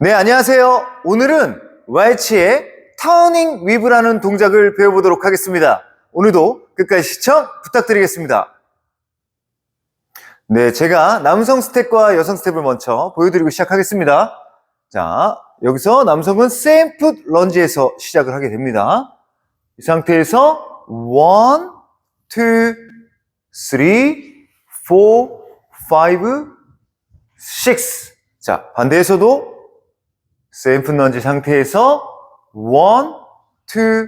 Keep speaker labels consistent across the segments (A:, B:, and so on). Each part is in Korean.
A: 네, 안녕하세요. 오늘은 왈츠의 터닝 위브라는 동작을 배워보도록 하겠습니다. 오늘도 끝까지 시청 부탁드리겠습니다. 네, 제가 남성 스텝과 여성 스텝을 먼저 보여드리고 시작하겠습니다. 자, 여기서 남성은 same foot 런지에서 시작을 하게 됩니다. 이 상태에서 1, 2, 3, 4, 5, 6. 자, 반대에서도 same foot 런지 상태에서 1, 2,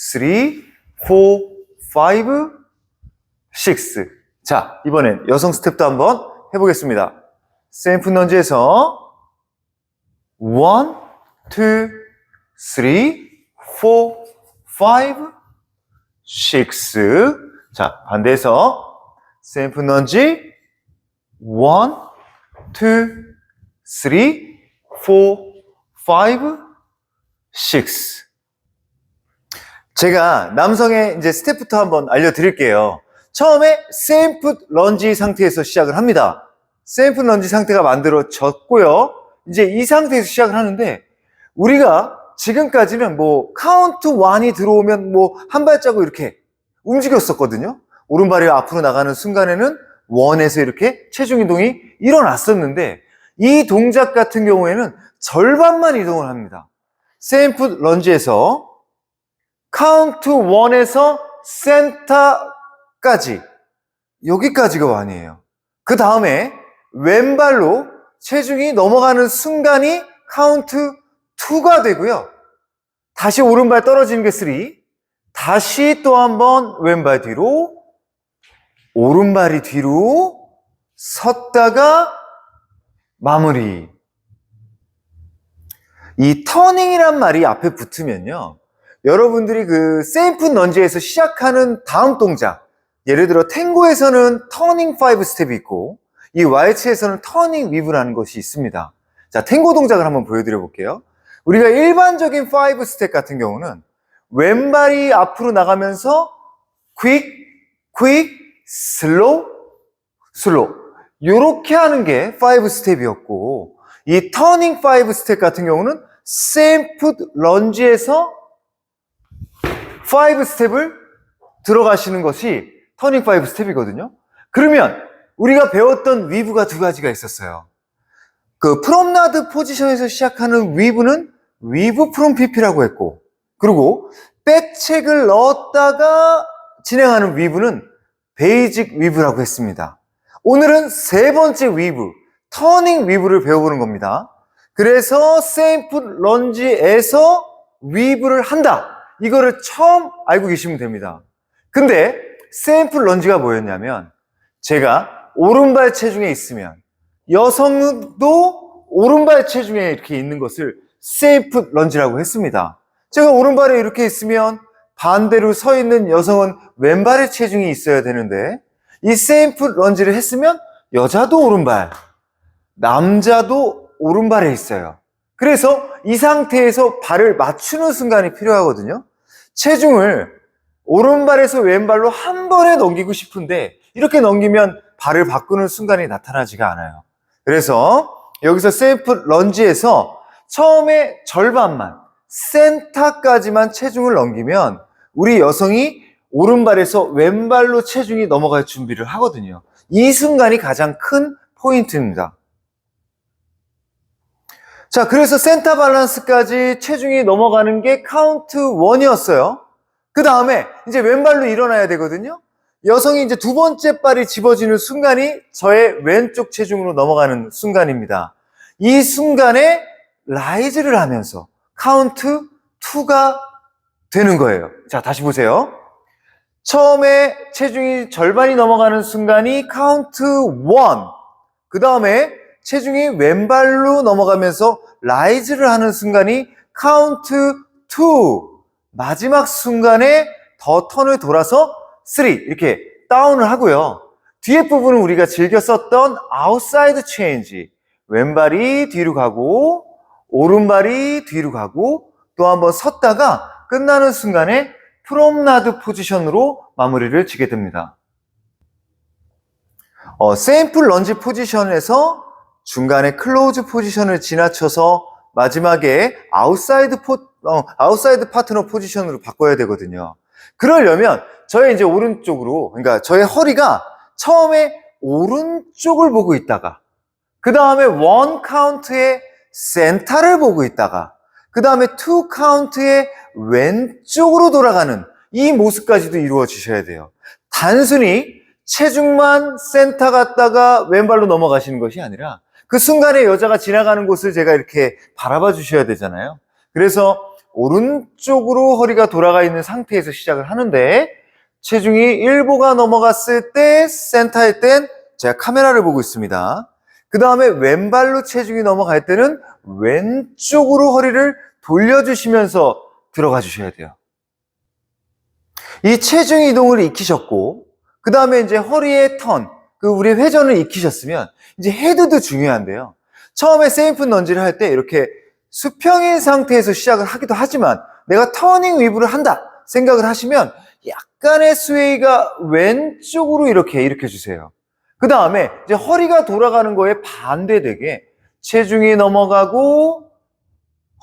A: 3, 4, 5, 6. 자, 이번엔 여성 스텝도 한번 해보겠습니다. same foot 런지에서 1, 2, 3, 4, 5, 6. 자, 반대에서 same foot 런지 1, 2, 3, 4, 5, 6. 제가 남성의 이제 스텝부터 한번 알려드릴게요. 처음에 same foot 런지 상태에서 시작을 합니다. same foot 런지 상태가 만들어졌고요. 이제 이 상태에서 시작을 하는데, 우리가 지금까지는 뭐 카운트 1이 들어오면 뭐 한 발자국 이렇게 움직였었거든요. 오른발이 앞으로 나가는 순간에는 1에서 이렇게 체중 이동이 일어났었는데, 이 동작 같은 경우에는 절반만 이동을 합니다. same foot 런지에서 카운트 1에서 센터까지, 여기까지가 1이에요. 그 다음에 왼발로 체중이 넘어가는 순간이 카운트 2가 되고요. 다시 오른발 떨어지는 게 3, 다시 또 한번 왼발 뒤로, 오른발이 뒤로 섰다가 마무리. 이 터닝이란 말이 앞에 붙으면요, 여러분들이 그 same foot 런지에서 시작하는 다음 동작, 예를 들어 탱고에서는 터닝 5 스텝이 있고 이 왈츠에서는 터닝 위브라는 것이 있습니다. 자, 탱고 동작을 한번 보여드려 볼게요. 우리가 일반적인 5 스텝 같은 경우는 왼발이 앞으로 나가면서 quick, quick, slow, slow, 요렇게 하는 게 5 스텝이었고, 이 터닝 5 스텝 같은 경우는 same foot 런지에서 5 스텝을 들어가시는 것이 터닝 5 스텝이거든요. 그러면 우리가 배웠던 위브가 두 가지가 있었어요. 그 프롬나드 포지션에서 시작하는 위브는 위브 프롬 PP라고 했고, 그리고 백책을 넣었다가 진행하는 위브는 베이직 위브라고 했습니다. 오늘은 세 번째 위브, 터닝 위브를 배워보는 겁니다. 그래서 same foot 런지에서 위브를 한다, 이거를 처음 알고 계시면 됩니다. 근데 same foot 런지가 뭐였냐면, 제가 오른발 체중에 있으면 여성도 오른발 체중에 이렇게 있는 것을 same foot 런지라고 했습니다. 제가 오른발에 이렇게 있으면 반대로 서 있는 여성은 왼발에 체중이 있어야 되는데, 이 same foot 런지를 했으면 여자도 오른발, 남자도 오른발에 있어요. 그래서 이 상태에서 발을 맞추는 순간이 필요하거든요. 체중을 오른발에서 왼발로 한 번에 넘기고 싶은데 이렇게 넘기면 발을 바꾸는 순간이 나타나지가 않아요. 그래서 여기서 same foot 런지에서 처음에 절반만, 센터까지만 체중을 넘기면 우리 여성이 오른발에서 왼발로 체중이 넘어갈 준비를 하거든요. 이 순간이 가장 큰 포인트입니다. 자, 그래서 센터 밸런스까지 체중이 넘어가는 게 카운트 1이었어요. 그 다음에 이제 왼발로 일어나야 되거든요. 여성이 이제 두 번째 발이 집어지는 순간이 저의 왼쪽 체중으로 넘어가는 순간입니다. 이 순간에 라이즈를 하면서 카운트 2가 되는 거예요. 자, 다시 보세요. 처음에 체중이 절반이 넘어가는 순간이 카운트 1. 그 다음에 체중이 왼발로 넘어가면서 라이즈를 하는 순간이 카운트 2. 마지막 순간에 더 턴을 돌아서 3, 이렇게 다운을 하고요. 뒤에 부분은 우리가 즐겨 썼던 아웃사이드 체인지, 왼발이 뒤로 가고 오른발이 뒤로 가고 또 한번 섰다가 끝나는 순간에 프롬나드 포지션으로 마무리를 지게 됩니다. 세임풀 런지 포지션에서 중간에 클로즈 포지션을 지나쳐서 마지막에 아웃사이드 파트너 포지션으로 바꿔야 되거든요. 그러려면 저의 이제 오른쪽으로, 그러니까 저의 허리가 처음에 오른쪽을 보고 있다가, 그 다음에 1 카운트의 센터를 보고 있다가, 그 다음에 2 카운트의 왼쪽으로 돌아가는 이 모습까지도 이루어지셔야 돼요. 단순히 체중만 센터 갔다가 왼발로 넘어가시는 것이 아니라 그 순간에 여자가 지나가는 곳을 제가 이렇게 바라봐 주셔야 되잖아요. 그래서 오른쪽으로 허리가 돌아가 있는 상태에서 시작을 하는데, 체중이 일보가 넘어갔을 때 센터일 땐 제가 카메라를 보고 있습니다. 그 다음에 왼발로 체중이 넘어갈 때는 왼쪽으로 허리를 돌려주시면서 들어가 주셔야 돼요. 이 체중 이동을 익히셨고, 그 다음에 이제 허리의 턴, 우리 회전을 익히셨으면 이제 헤드도 중요한데요. 처음에 세임풋 런지를 할 때 이렇게 수평인 상태에서 시작을 하기도 하지만 내가 터닝 위브를 한다 생각을 하시면 약간의 스웨이가 왼쪽으로 이렇게 일으켜 주세요. 그 다음에 이제 허리가 돌아가는 거에 반대되게 체중이 넘어가고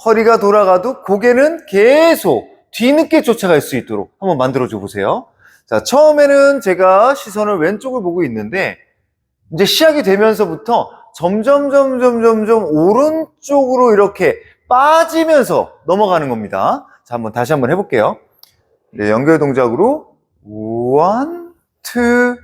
A: 허리가 돌아가도 고개는 계속 뒤늦게 쫓아갈 수 있도록 한번 만들어줘 보세요. 자, 처음에는 제가 시선을 왼쪽을 보고 있는데 이제 시작이 되면서부터 점점 오른쪽으로 이렇게 빠지면서 넘어가는 겁니다. 자, 다시 한번 해볼게요. 네, 연결 동작으로 1, 2,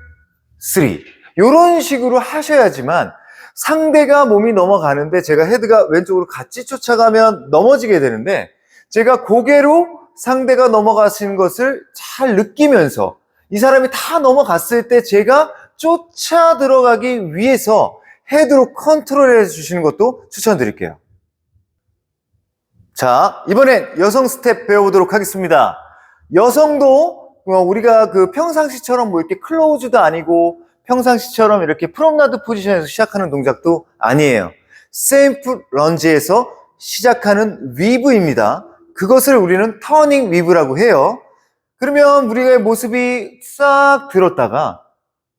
A: 3 이런 식으로 하셔야지만 상대가 몸이 넘어가는데 제가 헤드가 왼쪽으로 같이 쫓아가면 넘어지게 되는데, 제가 고개로 상대가 넘어가시는 것을 잘 느끼면서 이 사람이 다 넘어갔을 때 제가 쫓아 들어가기 위해서 헤드로 컨트롤해 주시는 것도 추천드릴게요. 자, 이번엔 여성 스텝 배워보도록 하겠습니다. 여성도 우리가 평상시처럼 이렇게 클로즈도 아니고 평상시처럼 이렇게 프롬나드 포지션에서 시작하는 동작도 아니에요. 세임풋 런지에서 시작하는 위브입니다. 그것을 우리는 터닝 위브라고 해요. 그러면 우리의 모습이 싹 들었다가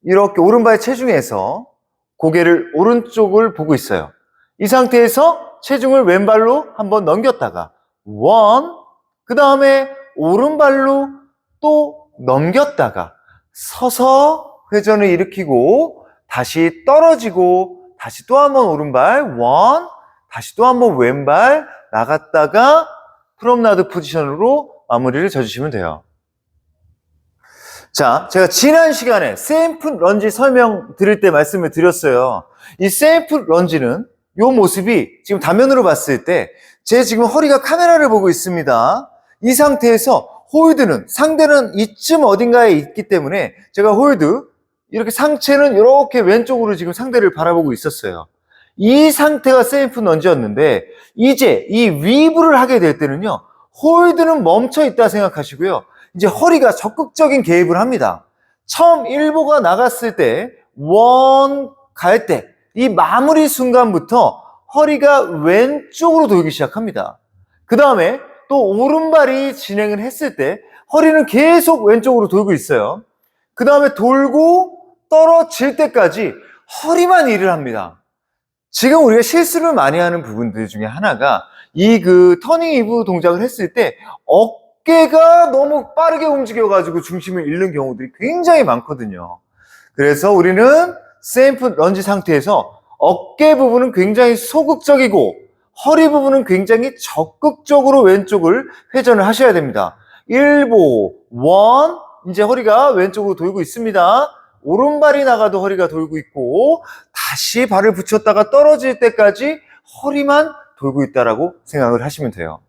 A: 이렇게 오른발 체중에서 고개를 오른쪽을 보고 있어요. 이 상태에서 체중을 왼발로 한번 넘겼다가 그 다음에 오른발로 또 넘겼다가 서서 회전을 일으키고 다시 떨어지고 다시 또 한번 오른발 다시 또 한번 왼발 나갔다가 프롬나드 포지션으로 마무리를 져주시면 돼요. 자, 제가 지난 시간에 세임풋 런지 설명 드릴 때 말씀을 드렸어요. 이 세임풋 런지는 이 모습이 지금 단면으로 봤을 때 제 지금 허리가 카메라를 보고 있습니다. 이 상태에서 홀드는 상대는 이쯤 어딘가에 있기 때문에 제가 홀드 이렇게 상체는 이렇게 왼쪽으로 지금 상대를 바라보고 있었어요. 이 상태가 세임풋 런지였는데 이제 이 위브를 하게 될 때는요, 홀드는 멈춰 있다 생각하시고요, 이제 허리가 적극적인 개입을 합니다. 처음 일보가 나갔을 때 갈 때 이 마무리 순간부터 허리가 왼쪽으로 돌기 시작합니다. 그 다음에 또 오른발이 진행을 했을 때 허리는 계속 왼쪽으로 돌고 있어요. 그 다음에 돌고 떨어질 때까지 허리만 일을 합니다. 지금 우리가 실수를 많이 하는 부분들 중에 하나가 이 터닝 위브 동작을 했을 때 어깨가 너무 빠르게 움직여가지고 중심을 잃는 경우들이 굉장히 많거든요. 그래서 우리는 세임풋 런지 상태에서 어깨 부분은 굉장히 소극적이고 허리 부분은 굉장히 적극적으로 왼쪽을 회전을 하셔야 됩니다. 일보, 이제 허리가 왼쪽으로 돌고 있습니다. 오른발이 나가도 허리가 돌고 있고 다시 발을 붙였다가 떨어질 때까지 허리만 돌고 있다라고 생각을 하시면 돼요.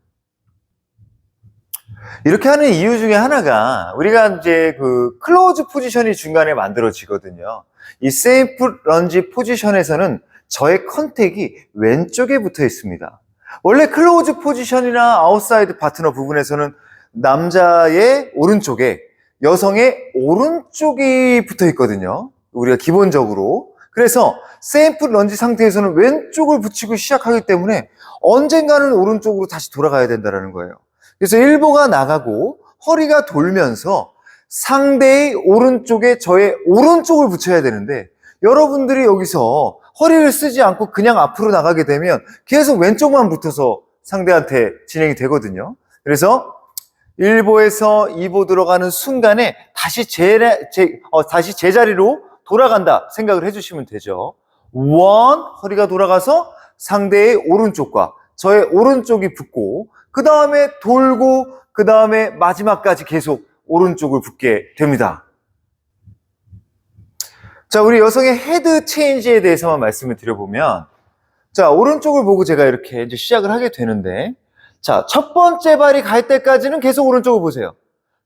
A: 이렇게 하는 이유 중에 하나가 우리가 이제 클로즈 포지션이 중간에 만들어지거든요. 이 세임풋 런지 포지션에서는 저의 컨택이 왼쪽에 붙어 있습니다. 원래 클로즈 포지션이나 아웃사이드 파트너 부분에서는 남자의 오른쪽에 여성의 오른쪽이 붙어 있거든요. 우리가 기본적으로. 그래서 세임풋 런지 상태에서는 왼쪽을 붙이고 시작하기 때문에 언젠가는 오른쪽으로 다시 돌아가야 된다는 거예요. 그래서 일보가 나가고 허리가 돌면서 상대의 오른쪽에 저의 오른쪽을 붙여야 되는데 여러분들이 여기서 허리를 쓰지 않고 그냥 앞으로 나가게 되면 계속 왼쪽만 붙어서 상대한테 진행이 되거든요. 그래서 1보에서 2보 들어가는 순간에 다시 다시 제자리로 돌아간다 생각을 해주시면 되죠. 1, 허리가 돌아가서 상대의 오른쪽과 저의 오른쪽이 붙고 그 다음에 돌고 그 다음에 마지막까지 계속 오른쪽을 붙게 됩니다. 자, 우리 여성의 헤드 체인지에 대해서만 말씀을 드려보면, 자, 오른쪽을 보고 제가 이렇게 이제 시작을 하게 되는데, 자, 첫 번째 발이 갈 때까지는 계속 오른쪽을 보세요.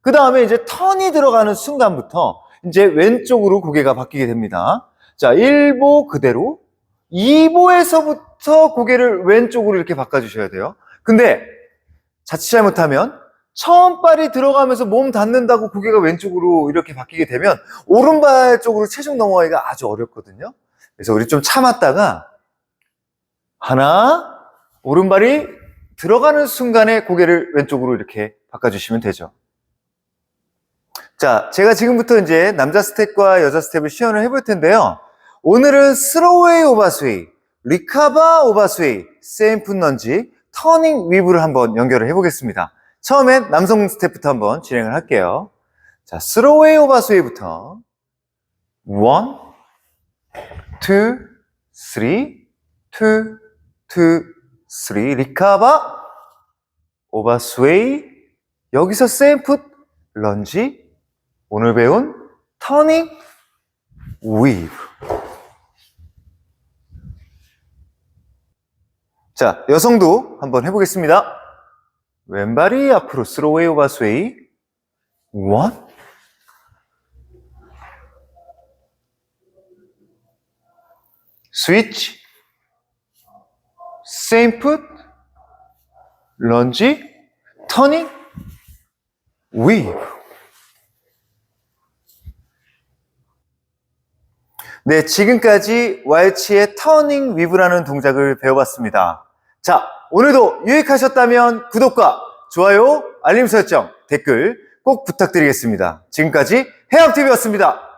A: 그 다음에 이제 턴이 들어가는 순간부터 이제 왼쪽으로 고개가 바뀌게 됩니다. 자, 1보 그대로, 2보에서부터 고개를 왼쪽으로 이렇게 바꿔주셔야 돼요. 근데 자칫 잘못하면 처음 발이 들어가면서 몸 닿는다고 고개가 왼쪽으로 이렇게 바뀌게 되면 오른발 쪽으로 체중 넘어가기가 아주 어렵거든요. 그래서 우리 좀 참았다가 하나, 오른발이 들어가는 순간에 고개를 왼쪽으로 이렇게 바꿔주시면 되죠. 자, 제가 지금부터 이제 남자 스텝과 여자 스텝을 시연을 해볼 텐데요. 오늘은 스로우웨이 오버스웨이, 리카바 오버스웨이, 세임풋 런지, 터닝 위브를 한번 연결을 해보겠습니다. 처음엔 남성 스텝부터 한번 진행을 할게요. 자, 스로우웨이 오버스웨이부터 1, 2, 3, 2, 2, 3, 리카바 오버스웨이, 여기서 세임풋 런지, 오늘 배운 터닝 위브. 자, 여성도 한번 해보겠습니다. 왼발이 앞으로 스로우웨이 오버스웨이 1, 스위치, 세임풋, 런지, 터닝, 위브. 네, 지금까지 왈츠의 터닝 위브라는 동작을 배워봤습니다. 자, 오늘도 유익하셨다면 구독과 좋아요, 알림 설정, 댓글 꼭 부탁드리겠습니다. 지금까지 해암TV였습니다.